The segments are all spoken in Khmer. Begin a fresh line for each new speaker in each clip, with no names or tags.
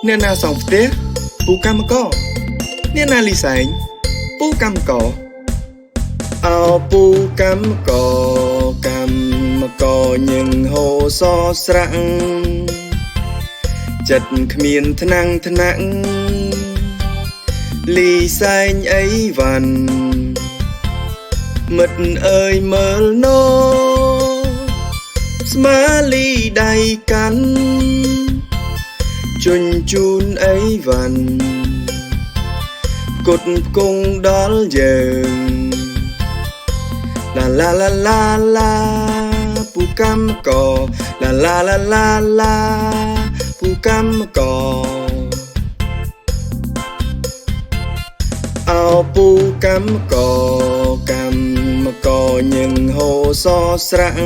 អ្នកណាសង់ផ្ទះពូកម្មករអ្នកណាលីសែងពូកម្មករអោពូកម្មករញឹងហូសស្រាក់ចិត្តគ្មានថ្នាំងថ្នាក់លីសែងអីវ៉ាន់មិត្តអើយមើលណូស្មាលីដៃកាន់ជញ្ជូនអីវ៉ាន់គត់គង់ដល់យើងឡាឡាឡាឡាឡាពូកម្មករឡាឡាឡាឡាឡាពូកម្មករអោពូកម្មករញឹងហូសស្រាក់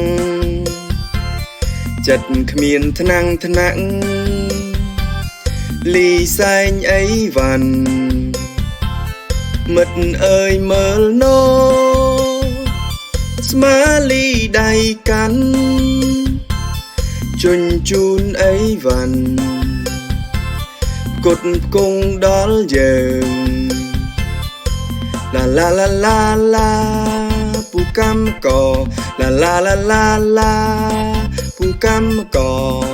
ចិត្តគ្មានថ្នាំងថ្នាក់លីសែងអីវ៉ាន់មិត្តអើយមើលណូស្មាលីដៃកាន់ជញ្ជូនអីវ៉ាន់គត់គង់ដល់យើងឡាឡាឡាឡាឡាពូកម្មករឡាឡាឡាឡាឡាពូកម្មករ